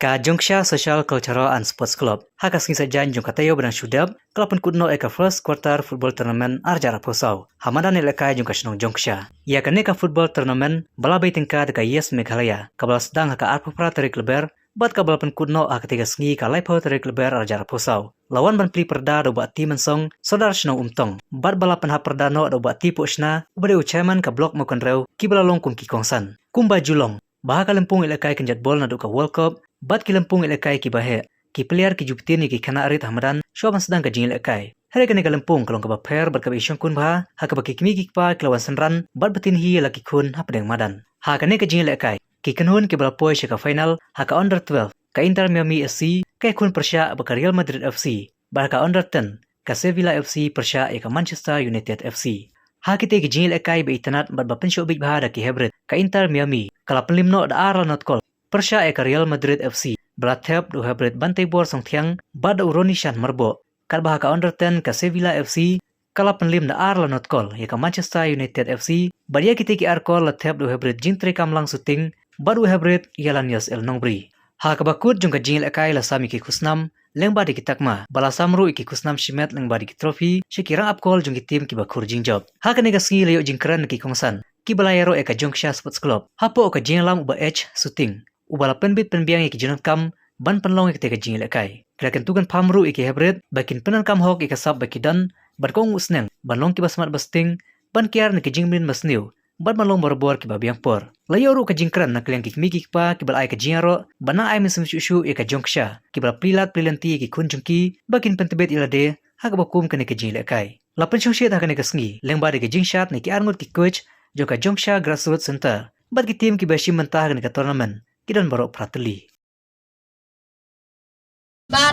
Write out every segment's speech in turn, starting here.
Ka Jongsha Social Cultural and Sports Club. Haka sing sajan jong katayo benang syudab, kelapun kudno eka first quarter football tournament arjara posau. Hamadan elekai jong kasnong Jongsha. Ia kene ka football tournament balabai tingka deka Yes Meghalaya. Kabal sedang haka arpapra tarik leber, bat kabal pen kudno ketiga sengi ka laipo tarik leber arjara posau. Lawan ban pli perda do bat ti mensong, sodar shnong umtong. Bat balapan ha perda no do bat ti pushna, ubade ucaman ka blok mokon rew, kibalalong kum kikongsan. Kumba julong. Baha kalempung elekai kenjat bol na do ka World Cup, bat kilempung elekai ki bahe, ki player ki juptir ni ki kana arit hamadan, shoban sedang ka jing elekai. Hari kene kalempung kalong ka baper bat ka isyong kun baha, ha ka baki kimi ki pa kilawan senran, bat batin hi laki kun ha pedeng madan. Ha kene ka jing elekai, ki kanhun ki balapoi ka final, ha ka under 12, ka Inter Miami FC, ka kun persya ba ka Real Madrid FC, ba ka under 10, ka Sevilla FC persya ka Manchester United FC. Ha kite ki jing elekai ba itanat bat bapen syobik baha da ki hebret, ka Inter Miami, kala penlimno da arla not call. Persya eka Real Madrid FC, Blatep do hybrid bantai bor song tiang, bad uroni shan marbo. Kat baha ka under 10 ka Sevilla FC, kala penlim da arla not call, ka Manchester United FC, badia kita ki arkol latep do hybrid jintre kamlang suting, bad do hybrid Yalanias El Nongbri. Ha ka bakut jong ka jingil ekai la sami ki kusnam, leng badi ki takma, bala samru iki kusnam shimet leng badi ki trofi, shikirang apkol jong ki tim ki bakur jingjob. Ha ka nega singi leo jingkran ki kongsan, ki balayero eka Jongsha Sports Club, hapo ka jinglam uba H suting. Ubala penbit penbiang iki junot kam ban penlong iki teka jingil ekai. Kirakan tugan pamru iki hebret bakin penan kam hok iki sab baki dan ban kong usneng ban long ki basmat basting ban kiar ni ki jingmin masniu ban malong borbor ki babiang por. Layo ru ka jingkran na kliang ki miki pa ki bal ai ka jingaro bana ai misum shushu ika Jongsha ki bal plilat plilanti ki kunjungki bakin pentebet ilade ha ka bakum ka ni ki jingil ekai. Lapan shongshit ha ka ni ka sngi leng bade ki jingshat ni ki arngut ki coach jo ka Jongsha Grassroots Center. Bat ki tim ki bashi mentah ka ni ka tournament. Kidan barok prateli. Bat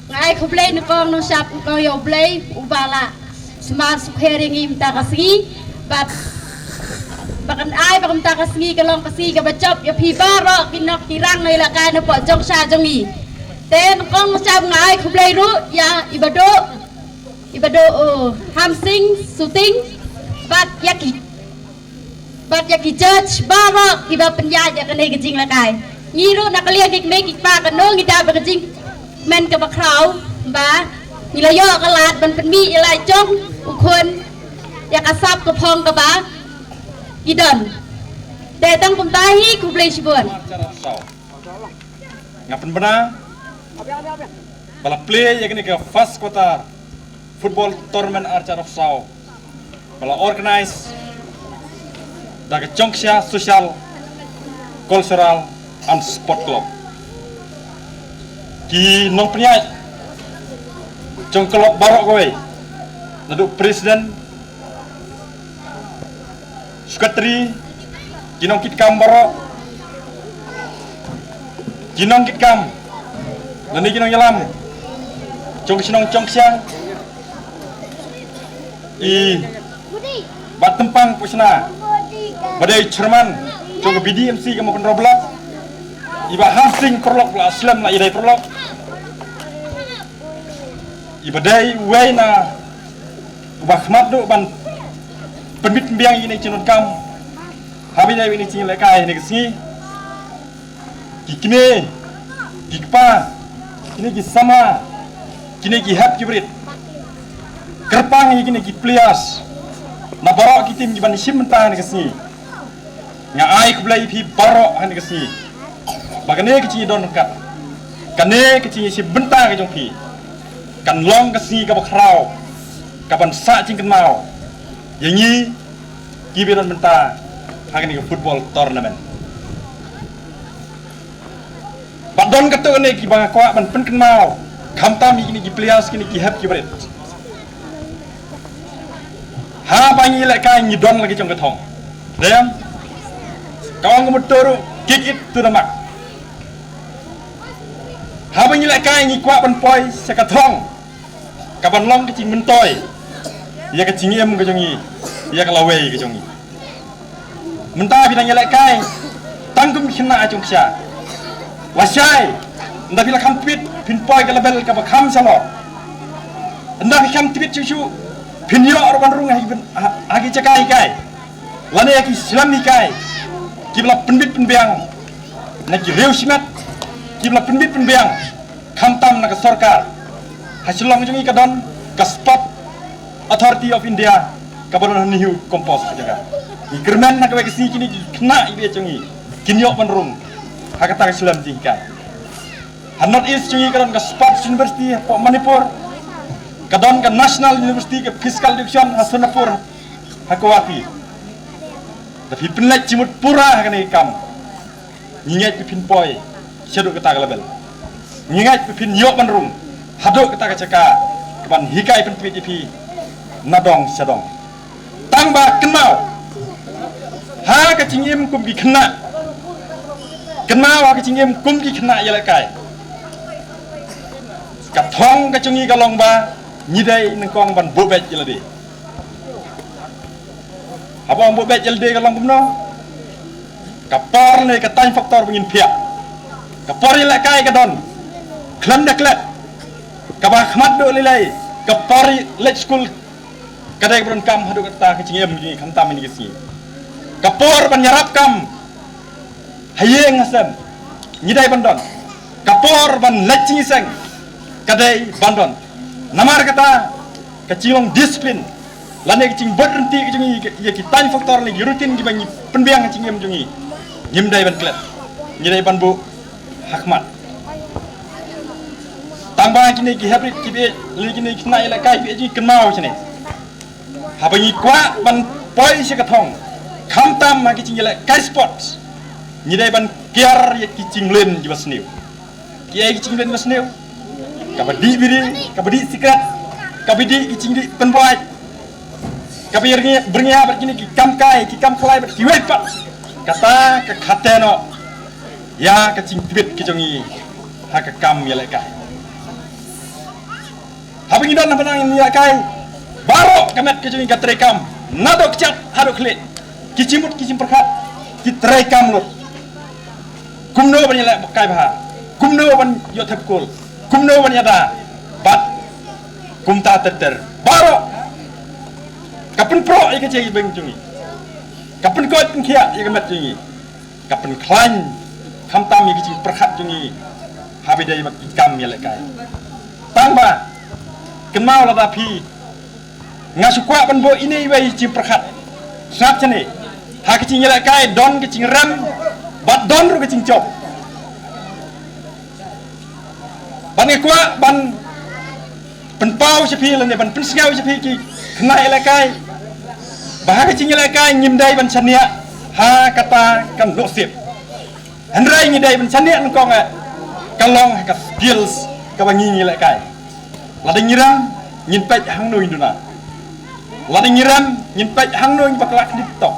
ngai kublai nukong no shap nukong yo blai ubala smart sukhering im takasi bat bakan ai bakam takasi kalong kasi ka bacop yo pi barok kinok kirang nai lakai no po Jongsha jongi ten kong shap ngai kublai ru ya ibado hamsing suting bat yaki judge barok iba penjajah kene gejing lakai ngiru nak lihat gig make pa kano ngida ba gejing men ka bakraw ba nilayo kalat ban penmi ilai jong ukun ya kasap ka phong ka ba gidan datang pemtahi kublai sibun ngapen bena bala play ya kene ka first quarter football tournament arca rafsau bala organize daga Jongsha Social Cultural and Sport Club ki nong peniat jong kelop barok kowe nadu presiden sekretari kinong kitkam barok kinong kitkam nani kinong yalam jong sinong Jongsha i bat tempang pusna badai cerman jong BDMC kamu kan roblok iba hamsing prolog la aslam na idai prolog ibadai waina bahmat do ban penbit biang ini cinut kam habina ini cing lekai ni kesi kikime kikpa ini kisama kini kihat kibrit kerpang ini ki plias na barok kitim giban sim mentah ni kesi nga ai kublai pi barok han kesi bagane keci don kat kane keci si bentang ke jongpi kan long kesi ka bakrau kapan sa cingken mau yangi kibiran bentang hagani ke football tournament badon kato ne ki bang kwa ban penken mau kamtam ini ki players kini ki hap kibret ha bangi lek kai ni don lagi jong ketong dem kawang motor kick it to the mark ha bangi lek kai ni kwa ban poi sekatong kaban long ke cing mentoy ya ke cing em ke jongi ya ke lawe ke jongi mentah bidang lek kai tangkum khina Jongsha wasai nda bila kampit pin poi ke label ka bakam salo nda kam tipit chuchu pin yo orban rung agi cakai kai lane ki islam ni kai ki bla penbit penbiang na ki reu simat kibla penbit penbiang khamtam na sarkar hasilong jungi kadon ka spot authority of India kabaron nihu kompos jaga ikerman na kawai kisi kini kena ibe jungi kinyok panrung hakata Islam jingkai North East jungi kadon ka Sports University po Manipur kadon ka National University ka Fiscal Division Hasanapur hakawati tapi penlek cimut pura hakane kam nyingat pipin poi seduk kata label nyingat pipin yok panrung haduk kata kacaka kapan hikai pen PTP nadong sedong tangba kenau ha kacingim kum gi kena kenau ha kacingim kum gi kena yalakai kathong kacungi kalong ba nyidai nengkong ban bobet jelade apa bobet jelade kalong kumno kapor le katany faktor bengin pia kapor yalakai kadon klam daklet kabah khmat do lilai kapor let school kadai bron kam hadu kata kacingim gi khamtam ini gesi kapor ban nyarap kam hayeng asam nyidai bandon kapor ban leching seng kadai bandon namar kata kecilong disiplin lane kecing berhenti kecing ya kita faktor lagi rutin di bangi penbiang kecing yam jungi nyimdai ban klet nyidai ban bu hakmat tambah kini ki habrit ki lagi kini kena ila kai bi ji kenau sini habangi kwa ban poi se kathong khamtam ma kecing ila kai sports nyidai ban kiar ya kecing len di basniu kiai kecing len basniu kabadi biri kabadi sikrat kabadi kicing di penbuat kabirnya bernya begini kikam kai kikam kelai berkiwet pak kata ke kateno ya kecing tibet kijongi hak kam ya lekai habis dan panang ya kai baro kamet kijongi katrekam nado kecap hado klet kicimut kicim perkat kitrekam lut kumno ban ya kai bah kumno ban yo thapkul kumno banyada bat kumta teter baro kapan pro ika cai beng jungi kapan kot kia ika mat jungi kapan klan khamtam ika cai perkhat jungi habidai mak ikam ya lekai tangba kenal la pi ngasukwa pan bo ini wai cai perkhat sat chane ha ka cai ya lekai don ka cai ram bat don ru ka cai chop ban kwa ban penpau sepi lene ban pensngau sepi ki kena ilakai bahaka cing ilakai nyimdai ban chania ha kata kan dosip handrai ngidai ban chania ngkong kalong ka skills ka bangi ilakai lading nyiram nyinpet hang no induna lading nyiram nyinpet hang no baklak diptok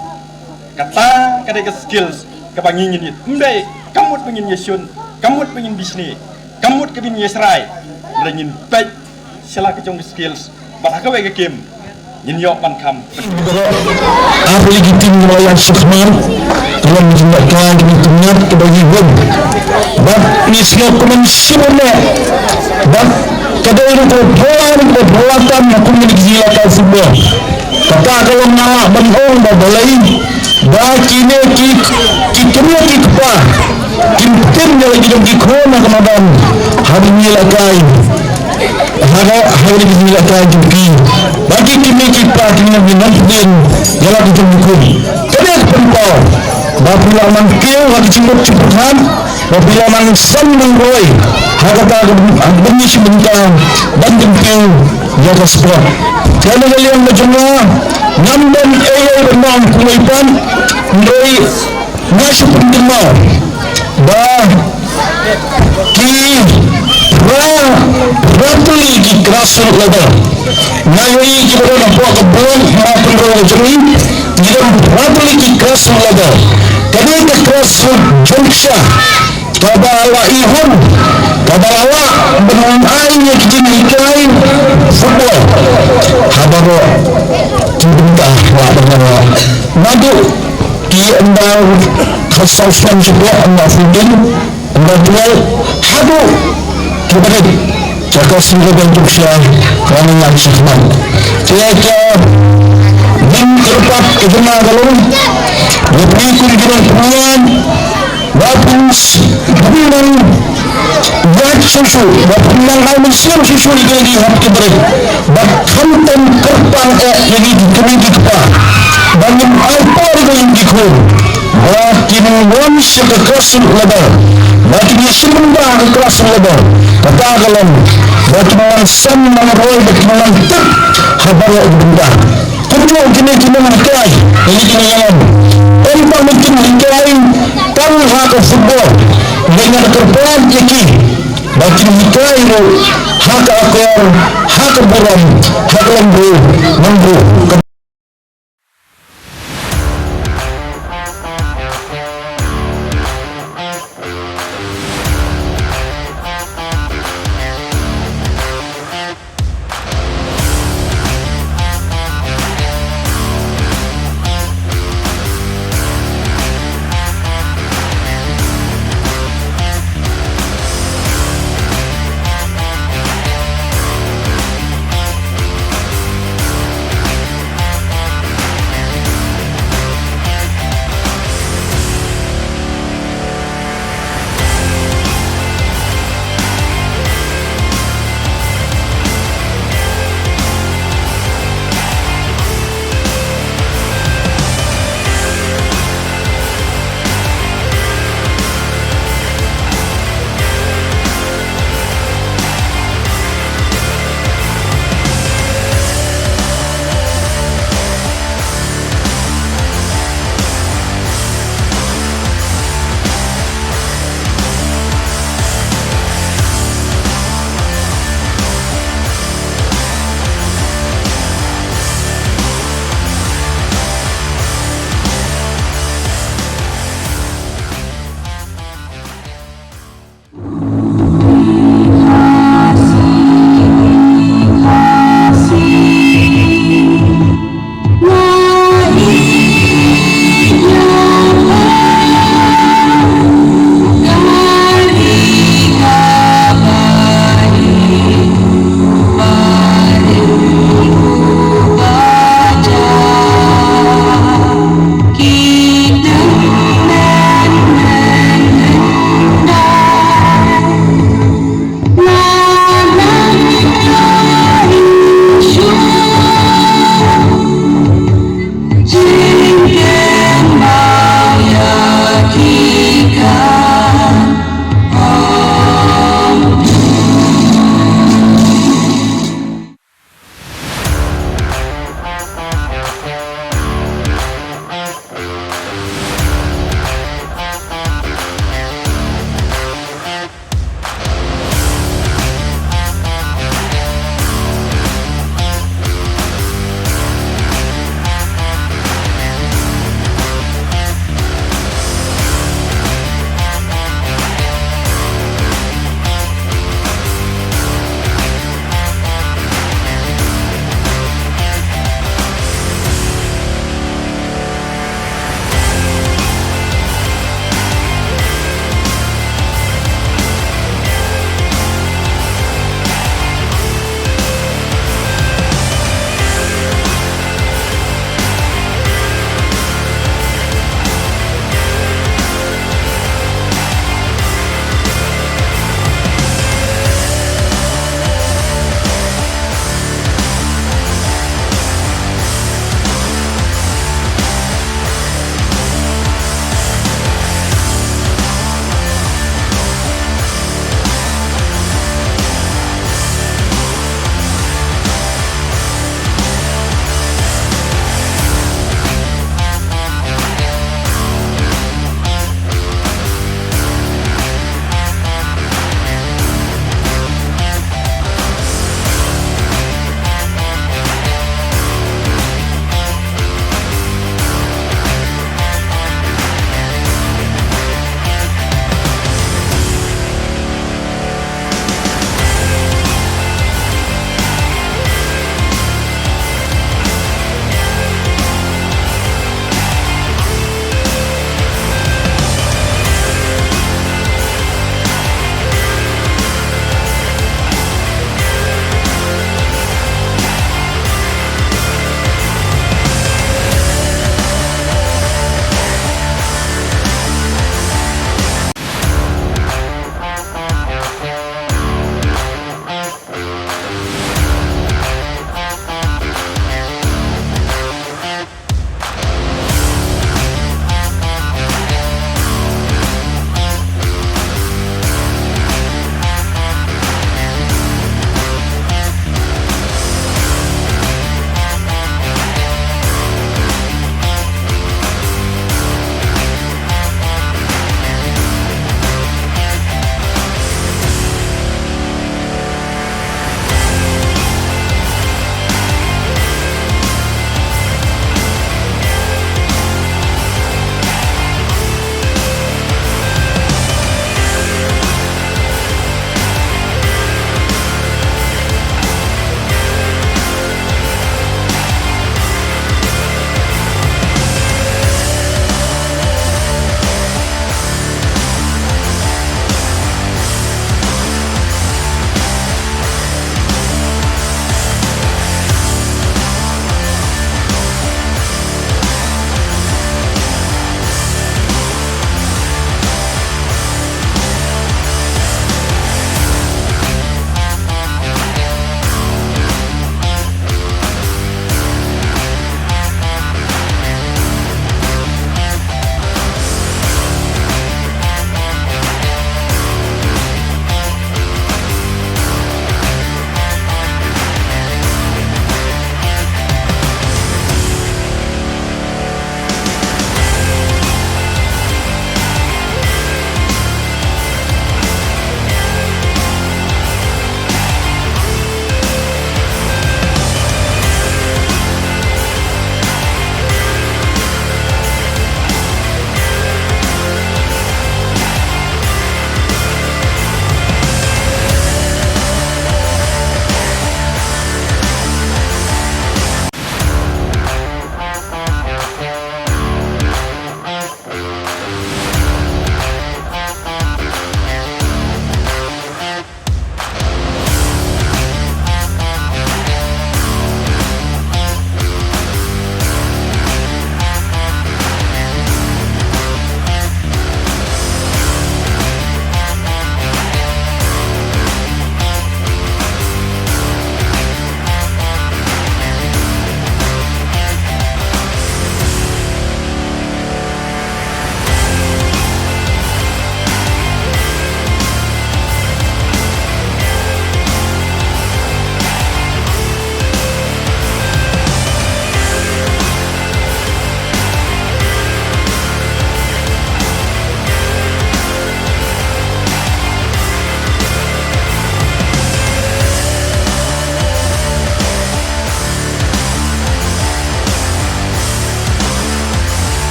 kata kada ka skills ka bangi ngidit mdai kamut pengin yesun kamut pengin bisnis kamut kebin yesrai berangin baik salah kecong skills bahaka wega game yin yok ban kam apa legitim nelayan Sukhman kalau menjadikan kebetulan kebagi web bab nisnya kuman sirone bab kadai itu perbuatan aku menjadi football kata kalau nama banhong babalai ba kini kini kikpa kimten lagi lagi kona kemadan hari ini lakai hari ini lakai juga bagi kini kita kini binatang jalan itu bukan kerana penpau apabila mangkil lagi cimut ciputan apabila mangsan menggoy hakata benih sebentar dan jengkil jaga sport kerana kalian berjumlah namban ayah bernam kumaipan dari ngasih pendengar bah ki ratuli ki grassroot level ngai ki berona buat kebun maupun rojeri dalam ratuli ki grassroot level kadang ke grassroot jumsha kabawa ihun kabawa benon air ki jinikai football habaro cinta wa dengan madu ki andau khasausan juga anda fudin anda jual hadu kepada jaga singgah Jogja kerana yang Sukhman tiada din terpat kena kalau lebih kurang pengen bagus bulan buat susu buat menangkal mesin susu lagi hati berat buat hantam kerpang lagi keminggi kepa banyak apa yang dikul makin wansi kekerasan lebar makin sembah kekerasan lebar ketagalan makin mansan mengroy makin mantap kabar benda kedua kini mengkai ini yang tanpa mungkin hinggai tanpa hak football dengan kerpaan iki makin hinggai hak akor hak buram hak lembu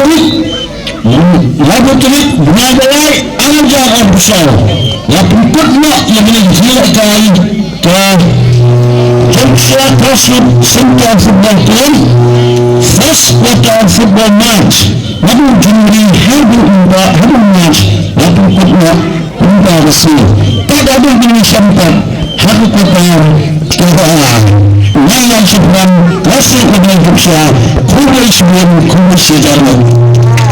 tulit lagu tulit bernadai ajar besar lapun kutna yang menjelaskan ke Jogja Persib Central Football Club first quarter football match lalu juri habu match lapun kutna Umba Resi tak ada yang sampai habu kutna keadaan Naya Subhan Rasi Ibn Jogja Kuwait Sebelum Kuwait Sejarah